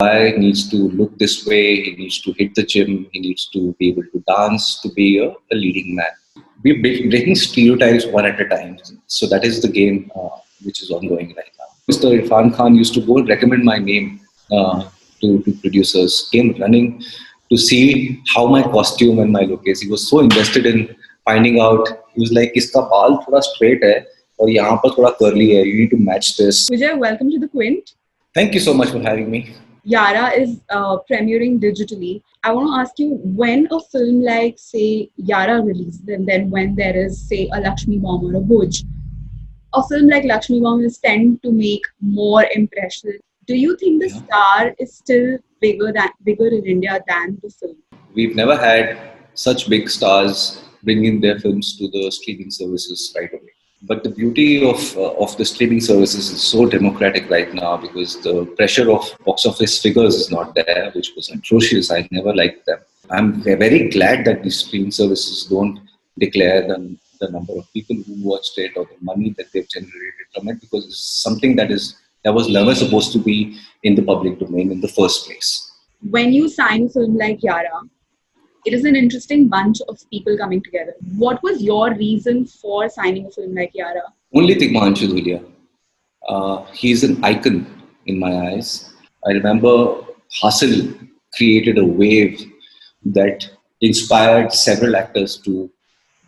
Guy needs to look this way, he needs to hit the gym, he needs to be able to dance to be a leading man. We're breaking stereotypes one at a time. So that is the game which is ongoing right now. Mr. Irrfan Khan used to go and recommend my name to producers, came running to see how my costume and my look is. He was so invested in finding out. He was like, "Iska baal thoda straight hai, और यहाँ पर थोड़ा curly hai. You need to match this." Vijay, welcome to the Quint. Thank you so much for having me. Yaara is premiering digitally. I want to ask you, when a film like, say, Yaara releases, and then when there is, say, a Lakshmi Bomb or a Bhuj, a film like Lakshmi Bomb is tend to make more impression. Do you think the star is still bigger in India than the film? We've never had such big stars bringing their films to the streaming services right away. But the beauty of the streaming services is so democratic right now because the pressure of box office figures is not there, which was atrocious. I never liked them. I'm very glad that these streaming services don't declare the number of people who watched it or the money that they've generated from it, because it's something that was never supposed to be in the public domain in the first place. When you sign a film like Yaara, it is an interesting bunch of people coming together. What was your reason for signing a film like Yaara? Only Tigmanshu Dhulia. He's an icon in my eyes. I remember Hustle created a wave that inspired several actors to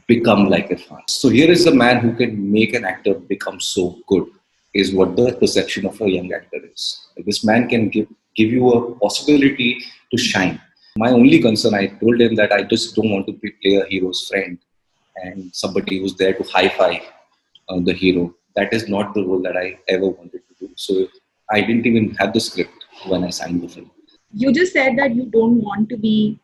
become like Irrfan. So here is a man who can make an actor become so good, is what the perception of a young actor is. This man can give you a possibility to shine. My only concern, I told him that I just don't want to play a hero's friend and somebody who's there to hi-fi the hero. That is not the role that I ever wanted to do. So I didn't even have the script when I signed the film. You just said that you don't want to be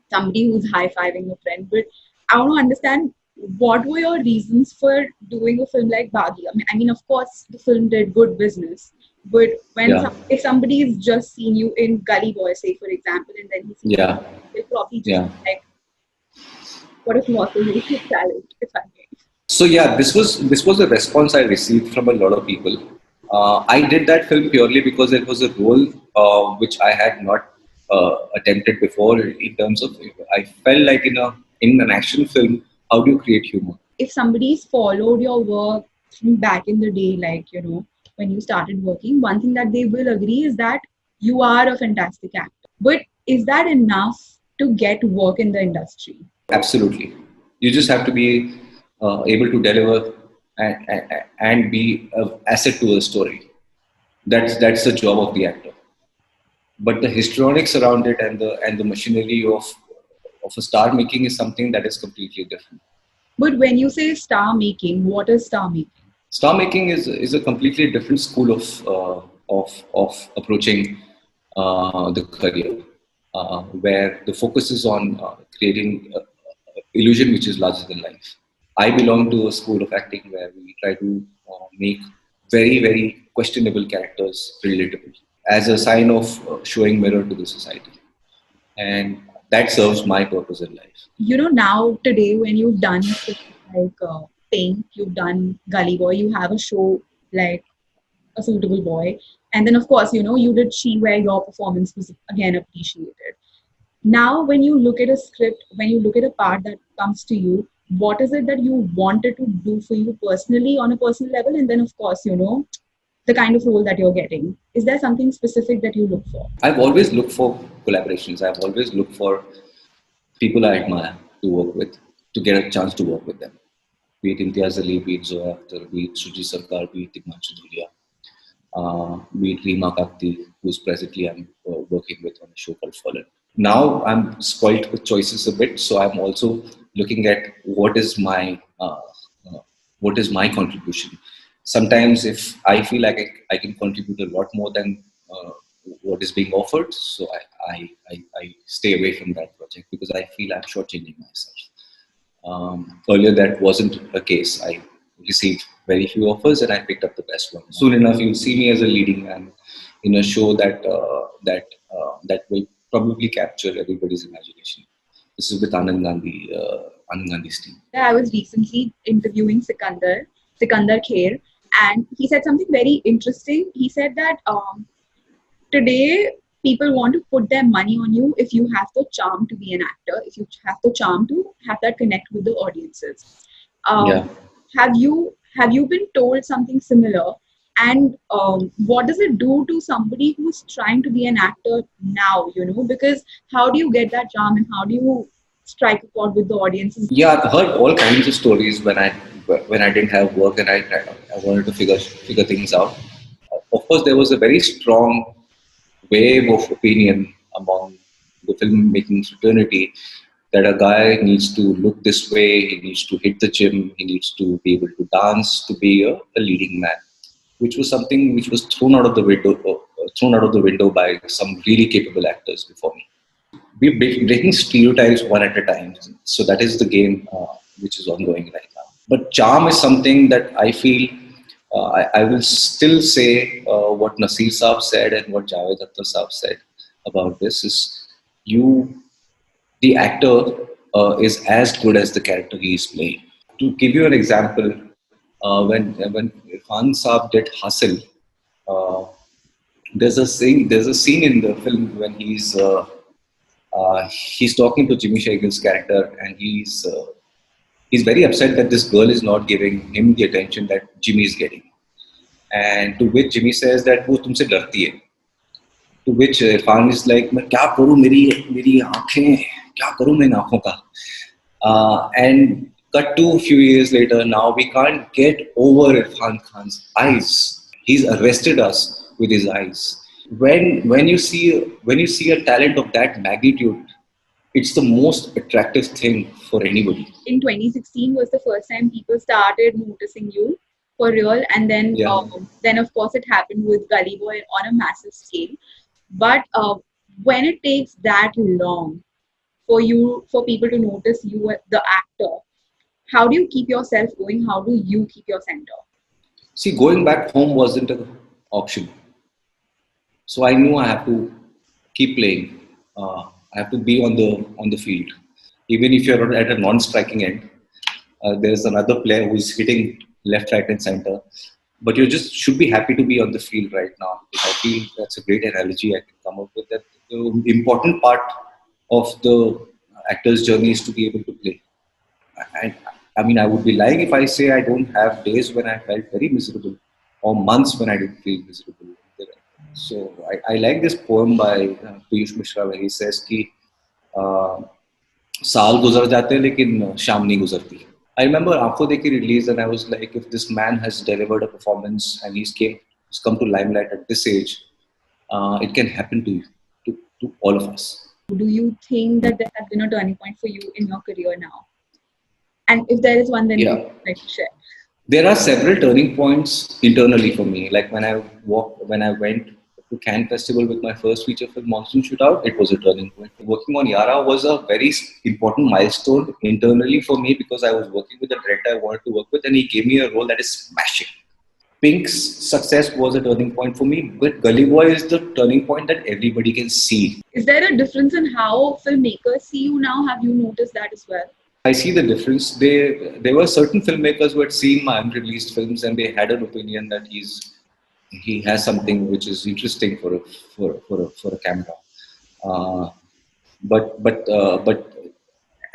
somebody who's high-fiving a friend, but I want to understand, what were your reasons for doing a film like Bhagi? I mean, of course, the film did good business. But if somebody's just seen you in Gully Boy, say for example, and then he's they probably just like, what if not a really good talent, if I may. So this was a response I received from a lot of people. I did that film purely because it was a role which I had not attempted before. In terms of, I felt like in an action film, how do you create humor? If somebody's followed your work from back in the day, like when you started working, one thing that they will agree is that you are a fantastic actor. But is that enough to get work in the industry? Absolutely. You just have to be able to deliver and be an asset to a story. That's the job of the actor. But the histrionics around it and the machinery of a star making is something that is completely different. But when you say star making, what is star making? Star making is a completely different school of approaching the career, where the focus is on creating illusion which is larger than life. I belong to a school of acting where we try to make very, very questionable characters relatable as a sign of showing mirror to the society, and that serves my purpose in life. Now today when you've done like Pink, you've done Gully Boy, you have a show like A Suitable Boy, and then of course you did She, where your performance was again appreciated. Now when you look at a script, when you look at a part that comes to you, what is it that you wanted to do for you personally on a personal level, and then of course the kind of role that you're getting? Is there something specific that you look for? I've always looked for collaborations. I've always looked for people I admire to work with, to get a chance to work with them. Be it Imtiaz Ali, be it Zoya Akhtar, be it Suji Sarkar, be it Tigmanshu Dhulia, be it Reema Kakti, who's presently I'm working with on a show called Fallen. Now I'm spoilt with choices a bit, so I'm also looking at what is my contribution. Sometimes if I feel like I can contribute a lot more than what is being offered, so I stay away from that project because I feel I'm shortchanging myself. Earlier that wasn't the case. I received very few offers and I picked up the best one. Soon enough you'll see me as a leading man in a show that will probably capture everybody's imagination. This is with Anand Gandhi's team. I was recently interviewing Sikandar Kher, and he said something very interesting. He said that today people want to put their money on you if you have the charm to be an actor, if you have the charm to have that connect with the audiences. Yeah. Have you been told something similar? And what does it do to somebody who's trying to be an actor now? Because how do you get that charm and how do you strike a chord with the audiences? Yeah, I've heard all kinds of stories when I didn't have work and I wanted to figure things out. Of course, there was a very strong wave of opinion among the filmmaking fraternity that a guy needs to look this way, he needs to hit the gym, he needs to be able to dance to be a leading man, which was something which was thrown out of the window by some really capable actors before me. We're breaking stereotypes one at a time. So that is the game which is ongoing right now. But charm is something that I feel I will still say what Nasir Saab said and what Javed Akhtar Saab said about this is you, the actor, is as good as the character he is playing. To give you an example, when Irfan Saab did Hasil, uh, there's a scene in the film when he's talking to Jimmy Shagel's character, and he's very upset that this girl is not giving him the attention that Jimmy is getting. And to which Jimmy says that वो तुमसे डरती है. To which Irfan is like, मैं क्या करूँ मेरी मेरी आँखें क्या करूँ मैं इन आँखों का. And cut to a few years later, now we can't get over Irfan Khan's eyes. He's arrested us with his eyes. When you see a talent of that magnitude, it's the most attractive thing for anybody. In 2016 was the first time people started noticing you for real, and then Yeah. then of course it happened with Gully Boy on a massive scale. But when it takes that long for people to notice you, the actor, how do you keep yourself going? How do you keep your center? See, going back home wasn't an option. So I knew I have to keep playing. I have to be on the field. Even if you're at a non-striking end, there's another player who is hitting left, right, and center. But you just should be happy to be on the field right now. I feel that's a great analogy I can come up with. That the important part of the actor's journey is to be able to play. I mean, I would be lying if I say I don't have days when I felt very miserable or months when I didn't feel miserable. So I like this poem by Piyush Mishra where he says कि uh, साल गुजर जाते हैं लेकिन शाम नहीं गुजरती. I remember Aankhon Dekhi release and I was like, if this man has delivered a performance and he's come to limelight at this age, it can happen to all of us. Do you think that there has been a turning point for you in your career now? And if there is one, then Yeah. you would like to share. There are several turning points internally for me. Like when I went to Cannes Festival with my first feature film, Monsoon Shootout, it was a turning point. Working on Yaara was a very important milestone internally for me because I was working with a director I wanted to work with, and he gave me a role that is smashing. Pink's success was a turning point for me, but Gully Boy is the turning point that everybody can see. Is there a difference in how filmmakers see you now? Have you noticed that as well? I see the difference. There were certain filmmakers who had seen my unreleased films and they had an opinion that he has something which is interesting for a camera. Uh, but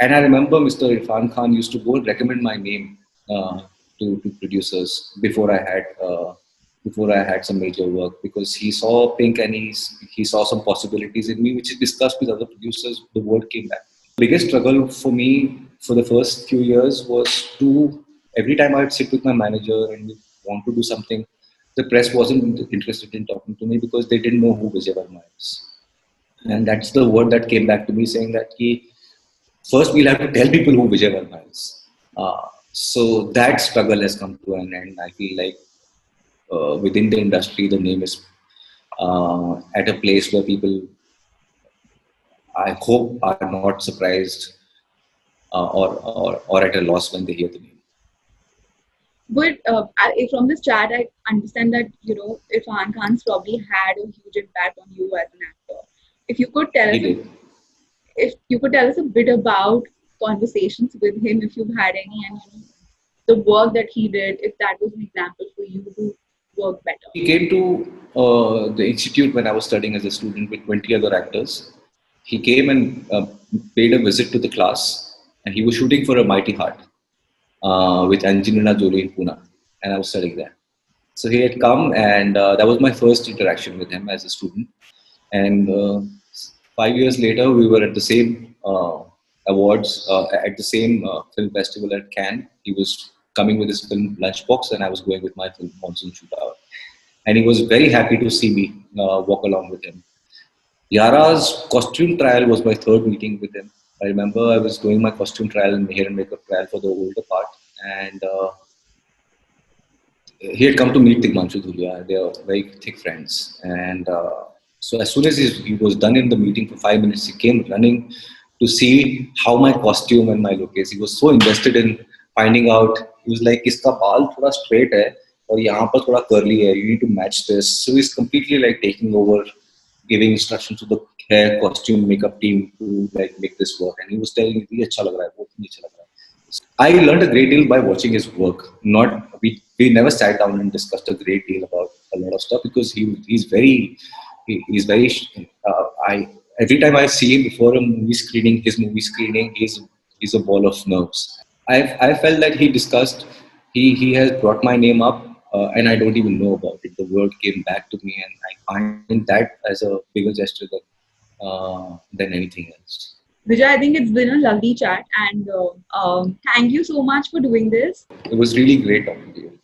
and I remember Mr. Irfan Khan used to go and recommend my name to producers before I had some major work because he saw Pink and he saw some possibilities in me which he discussed with other producers. The word came back. The biggest struggle for me for the first few years was to every time I'd sit with my manager and we want to do something, the press wasn't interested in talking to me because they didn't know who Vijay Varma is. And that's the word that came back to me saying that first we'll have to tell people who Vijay Varma is. So that struggle has come to an end. I feel like within the industry, the name is at a place where people, I hope, are not surprised or at a loss when they hear the name. But from this chat, I understand that Irfan Khan's probably had a huge impact on you as an actor. If you could tell He us, did. if you could tell us a bit about conversations with him, if you've had any, and the work that he did, if that was an example for you to work better. He came to the institute when I was studying as a student with 20 other actors. He came and paid a visit to the class, and he was shooting for A Mighty Heart with Angelina Jolie in Pune, and I was studying there. So he had come, and that was my first interaction with him as a student. And 5 years later, we were at the same awards, at the same film festival at Cannes. He was coming with his film Lunchbox, and I was going with my film Monsoon Shootout. And he was very happy to see me walk along with him. Yaara's costume trial was my third meeting with him. I remember I was doing my costume trial and hair and makeup trial for the older part, and he had come to meet Tigmanshu Dhulia. They are very thick friends. And so as soon as he was done in the meeting for 5 minutes, he came running to see how my costume and my look is. He was so invested in finding out. He was like, "Iska baal thoda straight hai, और यहाँ पर थोड़ा curly hai. You need to match this." So he's completely like taking over, giving instructions to the hair, costume, makeup team to like make this work. And he was telling me, "ये अच्छा लग रहा है, बहुत ही अच्छा लग रहा है." I learned a great deal by watching his work. Not we never sat down and discussed a great deal about a lot of stuff because he's very I every time I see him before a movie screening, his movie screening, he's a ball of nerves. I felt that he discussed he has brought my name up, and I don't even know about it. The word came back to me, and I find that as a bigger gesture than anything else. Vijay, I think it's been a lovely chat, and thank you so much for doing this. It was really great talking to you.